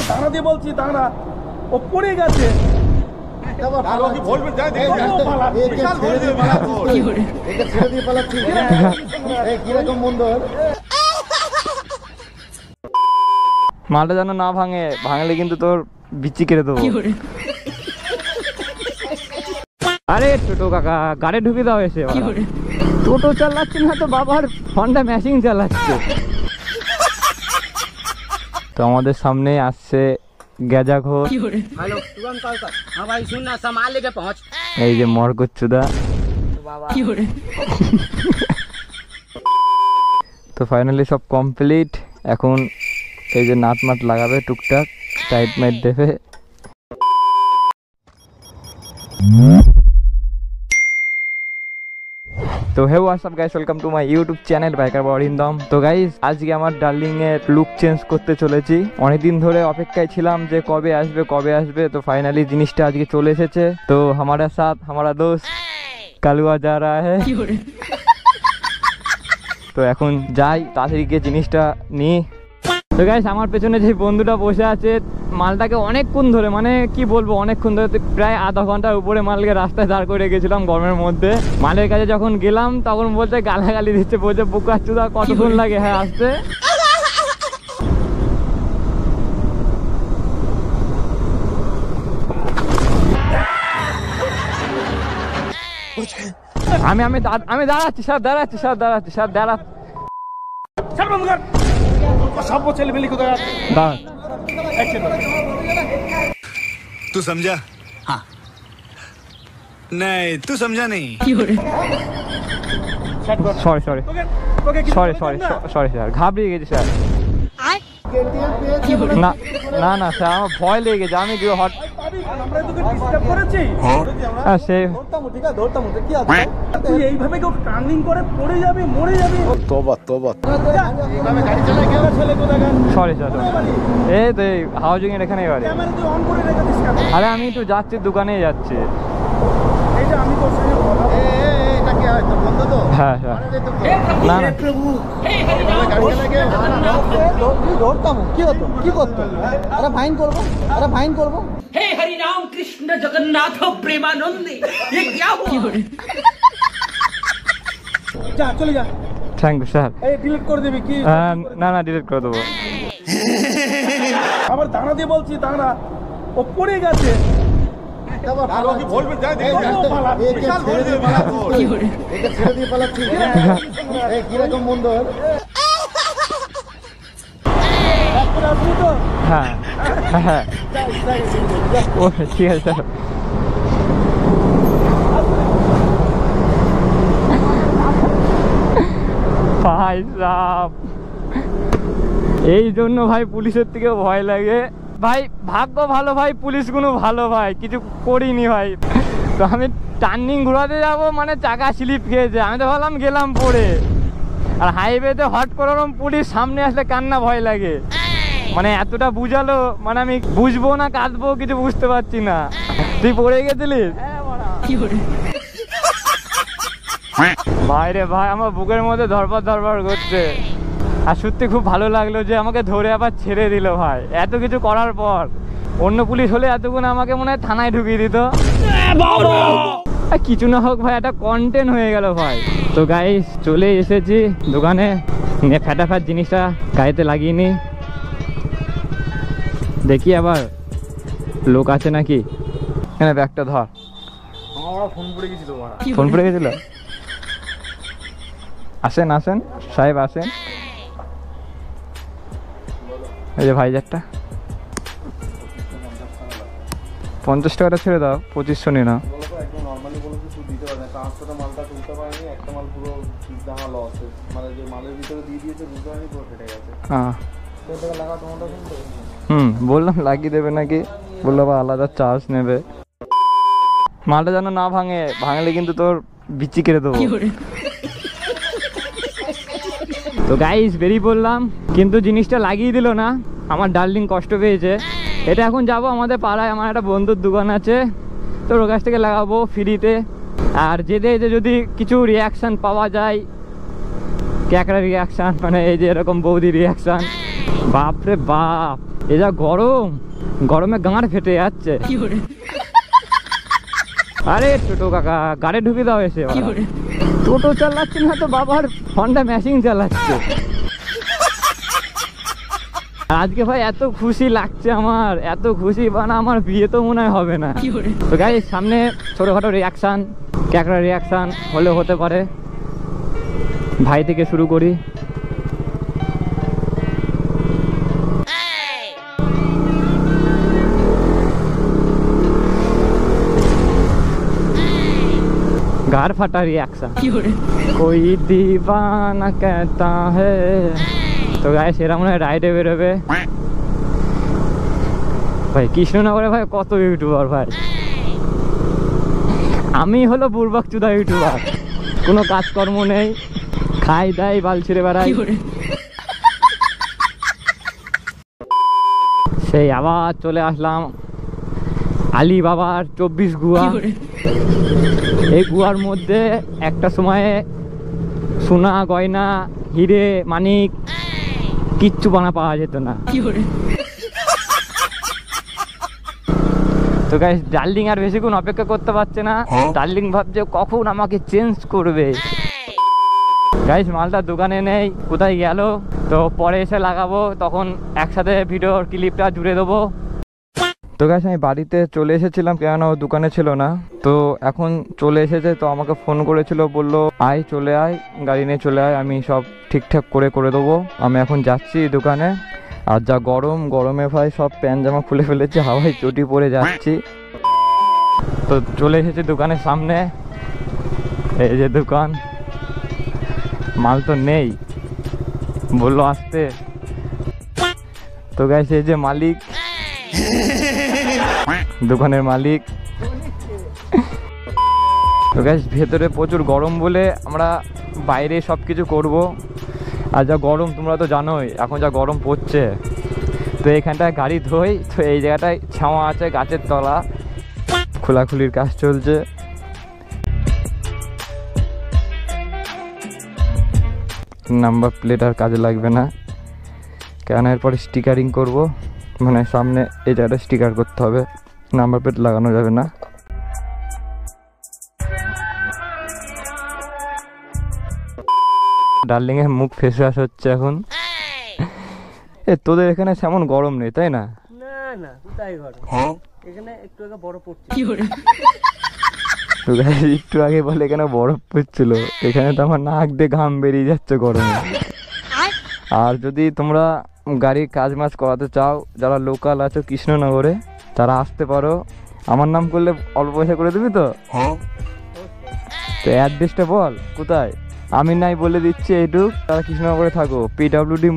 দাঁড়া দিয়ে বলছি, দাঁড়া, ও পড়ে গেছে। মালটা যেন না ভাঙে, ভাঙলে কিন্তু তোর বিচি কেটে দেবো। আরে টোটো কাকা, গাড়ি ঢুকে দাও এসে। টোটো চালাচ্ছে না তো, বাবার হন্ডা মেশিন চালাচ্ছে। তো আমাদের সামনে আসছে গেজা ঘোর। এই যে মরকুচ্ছুদা। তো ফাইনালি সব কমপ্লিট। এখন এই যে নাট মাট লাগাবে, টুকটাক টাইট মাইট দেবে। তো hey what's up guys, welcome to my YouTube channel biker Barindam. তো গাইস আজকে আমার ডার্লিং এর লুক চেঞ্জ করতে চলেছি। অনেকদিন ধরে অপেক্ষায় ছিলাম যে কবে আসবে। তো ফাইনালি জিনিসটা আজকে চলে এসেছে। তো हमारे साथ हमारा दोस्त কালুয়া যা रहा है। তো এখন যাই, তাড়াতাড়ি গিয়ে জিনিসটা নিই। তো গাইস আমার পেছনে যে বন্ধুটা বসে আছে, মালটাকে অনেকক্ষণ ধরে, মানে কি বলবো, অনেকক্ষণ ধরে, প্রায় আধা ঘন্টার উপরে মালকে রাস্তায় দাঁড় করে গেছিলাম গরমের মধ্যে। মালের কাছে যখন গেলাম তখন বলতে গালাগালি দিচ্ছে, বলছে বুকাচ্ছুদা কতক্ষণ লাগে হ্যাঁ আসতে। আমি দাঁড়াচ্ছি স্যার, দাঁড়া। तू समझा? हाँ। नहीं तू समझा नहीं। সরি স্যার, ঘাবড়িয়ে গেছি স্যার। না স্যার, আমার ভয় লেগে গেছে। আমি কি হট এইভাবে কেউ টার্নিং করে পড়ে যাবে, মরে যাবে। সরি স্যার, এই তো হাউজিং এর এখানেই বাড়ি। আরে আমি একটু যাচ্ছি, দোকানে যাচ্ছি। হ্যাঁ না কি করতো? ফাইন করবো। हे हरि राम कृष्ण जगन्नाथ प्रेमानंदी, ये क्या हुआ? যা চলে যা। Thank you sir. এই ডিলিট করে দিবি কি? না ডিলিট করে দেবো। আবার দাঁড়া দিয়ে বলছি, দাঁড়া, ও পড়ে গেছে। কিরকম বন্ধু? হ্যাঁ ও ঠিক আছে স্যার। ভাই সাহেব, এই জন্য ভাই পুলিশের থেকে ভয় লাগে ভাই। ভাগ্য ভালো ভাই, পুলিশগুলো ভালো ভাই, কিছু করিনি ভাই। তো আমি টার্নিং ঘোরাতে যাব, মানে চাকা স্লিপ খেয়েছে। আমি তো ভাবলাম গেলাম পড়ে। আর হাইওয়েতে হট করে পুলিশ সামনে আসলে কান্না ভয় লাগে। মানে এতটা বুঝালো, মানে আমি বুঝবো না কাঁদবো কিছু বুঝতে পারছি না। তুই পড়ে গেছিলিস? ভাই রে ভাই, আমার বুকের মধ্যে ধরপড় করছে। আর সত্যি খুব ভালো লাগলো যে আমাকে ধরে আবার ছেড়ে দিল ভাই, এত কিছু করার পর। অন্য পুলিশ হলে এতক্ষণ আমাকে মনে হয় থানায় ঢুকিয়ে দিত। কিছু না হোক ভাই, একটা কন্টেন্ট হয়ে গেল ভাই। তো গাইস চলে এসেছি দোকানে, ফ্যাটাফ্যাট জিনিসটা গাড়িতে লাগিয়ে নি। দেখি আবার লোক আছে নাকি। এখানে ব্যাগটা ধর। ফোন পড়ে গেছিল। আসেন সাহেব, আসেন। এই যে ভাইজারটা 50 টাকাটা ছেড়ে দাও, 2500 নিয়ে না। বললাম লাগিয়ে দেবে নাকি, বললো আবার আলাদা চার্জ নেবে। মালটা যেন না ভাঙে, ভাঙলে কিন্তু তোর বিচি কেটে দেবো। তো গাইস বেরিয়ে পড়লাম, কিন্তু জিনিসটা লাগিয়ে দিল না। আমার ডার্লিং কষ্ট পেয়েছে। এটা এখন যাব আমাদের পাড়ায়, আমার একটা বন্ধুর দোকান আছে, তো ওর কাছ থেকে লাগাবো ফ্রিতে। আর যেতে যদি কিছু রিয়াকশান পাওয়া যায়, ক্যাকড়া রিয়াকশান, মানে এই যে এরকম বৌদি রিয়াকশান, বাপরে বাপ। এ যা গরম, গরমে গাঁড় ফেটে যাচ্ছে। আরে টোটো কাকা গাড়ি ঢুকে দাও এসে। টোটো চালাচ্ছে না তো বাবার হন্ডা মেশিন চালাচ্ছে। আজকে ভাই এত খুশি লাগছে আমার, এত খুশি মানে আমার বিয়ে তো মনে হবে না। তো গাইস সামনে ছোটখাটো রিয়াকশন, ক্যাকড়া রিয়াকশন হলে হতে পারে। ভাই থেকে শুরু করি। गार फटा रिएक्शन कोई दीवाना कहता है। तो गाइस এরা মনে হয় রাইডে বেরোবে ভাই। কৃষ্ণনগরে ভাই কত ইউটিউবার ভাই, আমি হলো বুড়বাক চুদা ইউটিউবার, কোনো কাজকর্ম নেই, খাই দাই বাল ছিঁড়ে বেড়াই। সেই আবার চলে আসলাম আলী বাবার 24 গুয়া। এই গুয়ার মধ্যে একটা সময়ে সোনা গয়না হিরে মানিক কিচ্ছু বানা পাওয়া যেত না। তো গাইস ডার্লিং আর বেশিক্ষণ অপেক্ষা করতে পারছে না। ডার্লিং ভাবছে কখন আমাকে চেঞ্জ করবে। গাইস মালটা দোকানে নেই, কোথায় গেল? তো পরে এসে লাগাবো, তখন একসাথে ভিডিওর ক্লিপটা জুড়ে দেবো। তো গাইস আমি বাড়িতে চলে এসেছিলাম, কেননা ও দোকানে ছিল না। তো এখন চলে এসেছে, তো আমাকে ফোন করেছিল, বললো আয় চলে আয়, গাড়ি নিয়ে চলে আয়, আমি সব ঠিকঠাক করে দেবো। আমি এখন যাচ্ছি দোকানে। আর যা গরম, গরমে ভাই সব প্যান্ট জামা খুলে ফেলেছে, হাওয়ায় চটি পরে যাচ্ছি। তো চলে এসেছি দোকানের সামনে। এই যে দোকান, মাল তো নেই, বললো আসতে। তো গাইস এই যে মালিক, দোকানের মালিক। তো গাইস ভেতরে প্রচুর গরম বলে আমরা বাইরে সব কিছু করবো। আর যা গরম তোমরা তো জানোই, এখন যা গরম পড়ছে। তো এখানটায় গাড়ি ধোই, তো এই জায়গাটায় ছাওয়া আছে, গাছের তলা, খোলাখুলির কাজ চলছে। নাম্বার প্লেট আর কাজে লাগবে না, কেন এরপরে স্টিকারিং করব, মানে সামনে এই জায়গাটা স্টিকার করতে হবে, নাম্বার প্লেট লাগানো যাবে না। ডার্লিং এর মুখ ফেস ওয়াশ হচ্ছে এখন। তোদের এখানে তেমন গরম নেই তাই না? না না তাই গরম, এখানে একটু আগে বরফ পড়ছে। তো গাইস একটু আগে বলে এখানে বরফ পড়ছিল, এখানে তো আমার নাক দিয়ে ঘাম বেরিয়ে যাচ্ছে গরমে। আর যদি তোমরা গাড়ির কাজ মাজ করাতে চাও, যারা লোকাল আছো কৃষ্ণনগরে, তারা আসতে পারো। আমার নাম করলে অল্প পয়সা করে দিবি তো? তো অ্যাড্রেসটা বল কোথায়? আমি নাই বলে দিচ্ছি এইটুক, তারা কৃষ্ণনগরে থাকো, পিডাব্লিউডি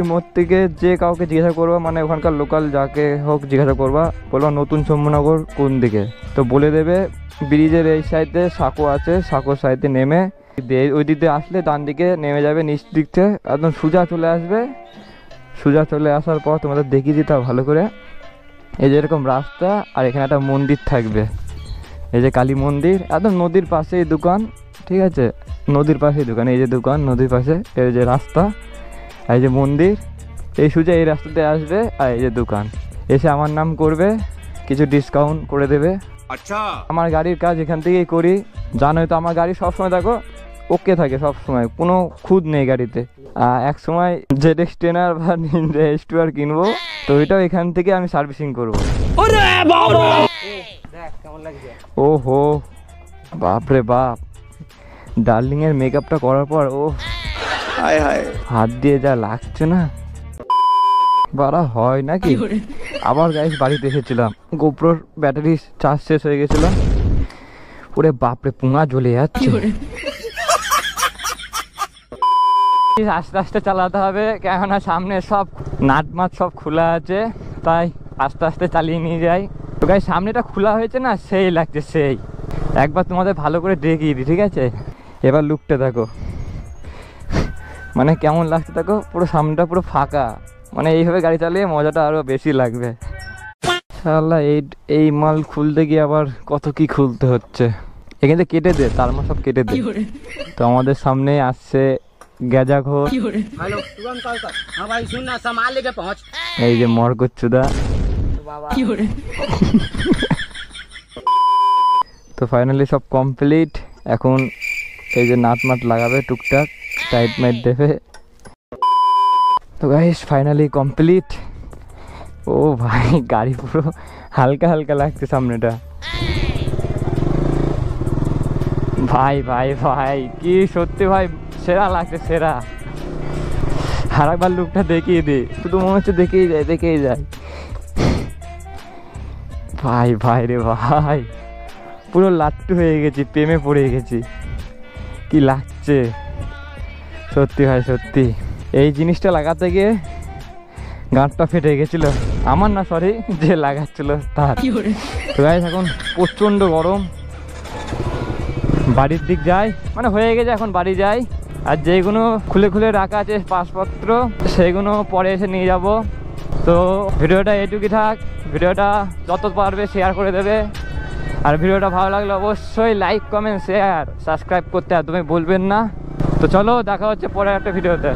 মোড় থেকে যে কাউকে জিজ্ঞাসা করবা, মানে ওখানকার লোকাল যাকে হোক জিজ্ঞাসা করবা, বলবা নতুন শম্ভুনগর কোন দিকে, তো বলে দেবে ব্রিজের এই সাইডে সাঁকো আছে, সাঁকোর সাইডে নেমে ওই দিক দিয়ে আসলে ডান দিকে নেমে যাবে, নিচ দিক থেকে একদম সোজা চলে আসবে। সোজা চলে আসার পর তোমাদের দেখিয়ে দিতে হবে ভালো করে, এই যে এরকম রাস্তা, আর এখানে একটা মন্দির থাকবে, এই যে কালী মন্দির, একদম নদীর পাশেই দোকান, ঠিক আছে? নদীর পাশেই দোকান, এই যে দোকান নদীর পাশে, এই যে রাস্তা, এই যে মন্দির, এই সোজা এই রাস্তাতে আসবে, আর এই যে দোকান। এসে আমার নাম করবে, কিছু ডিসকাউন্ট করে দেবে। আচ্ছা, আমার গাড়ির কাজ এখান থেকেই করি, জানোই তো আমার গাড়ি সবসময় দেখো ওকে থাকে, সবসময় কোনো খুঁত নেই গাড়িতে। এক সময় ZX টেনার বা নিনজা H2R কিনবো, তো ওইটাও এখান থেকে আমি সার্ভিসিং করবো। ওহো বাপরে বাপ, ডার্লিং এর মেকআপটা করার পর ও হায় হায় হাত দিয়ে যা লাগছে না, বাড়া হয় নাকি? আবার গাইস বাড়িতে এসেছিলাম, গোপ্রোর ব্যাটারি চার্জ শেষ হয়ে গেছিল, ওরে বাপরে পুঙা জ্বলে যাচ্ছে। আস্তে আস্তে চালাতে হবে, কেননা সামনে সব নাট মাট সব খোলা আছে, তাই আস্তে আস্তে চালিয়ে নিয়ে যাই। তো গাইস সামনেটা খোলা হয়েছে না, সেই লাগছে সেই। একবার তোমাদের ভালো করে দেখিয়ে দিই, ঠিক আছে? এবার লুকটা দেখো, মানে কেমন লাগছে দেখো, পুরো সামনেটা পুরো ফাঁকা, মানে এইভাবে গাড়ি চালিয়ে মজাটা আরো বেশি লাগবে। শালা এই মাল খুলতে গিয়ে আবার কত কি খুলতে হচ্ছে। এখানে কেটে দে, তার মা সব কেটে দে। তো আমাদের সামনে আসছে গ্যাজাখোর। हेलो तुरंत कॉल कर। हाँ भाई सुन ना, सामान लेके पहुँच। এই যে মরকচ্ছুদা। তো ফাইনালি সব কমপ্লিট। এখন এই যে নাট মাট লাগাবে টুকটাক, টাইট মাইট দেবে। তো গাইস ফাইনালি কমপ্লিট। ও ভাই গাড়ি পুরো হালকা হালকা লাগছে সামনেটা। ভাই ভাই ভাই কি সত্যি ভাই সেরা লাগছে, সেরা। আর একবার লুকটা দেখিয়ে দে, শুধু মনে হচ্ছে দেখেই যায়। ভাই ভাই রে ভাই, পুরো লাট্টু হয়ে গেছি, প্রেমে পড়ে গেছি। কি লাগছে সত্যি ভাই, সত্যি। এই জিনিসটা লাগাতে গিয়ে গাঁটটা ফেটে গেছিল আমার, না সরি যে লাগাচ্ছিল তার। তো গাইস এখন প্রচণ্ড গরম, বাড়ির দিক যাই, মানে হয়ে গেছে এখন বাড়ি যাই। আর যেগুলো খুলে খুলে রাখা আছে পাসপত্র, সেগুলো পরে এসে নিয়ে যাব। তো ভিডিওটা এইটুকুই থাক। ভিডিওটা যত পারবে শেয়ার করে দেবে। আর ভিডিওটা ভালো লাগলে অবশ্যই লাইক কমেন্ট শেয়ার সাবস্ক্রাইব করতে একদমই ভুলবেন না। তো চলো দেখা হচ্ছে পরের একটা ভিডিওতে।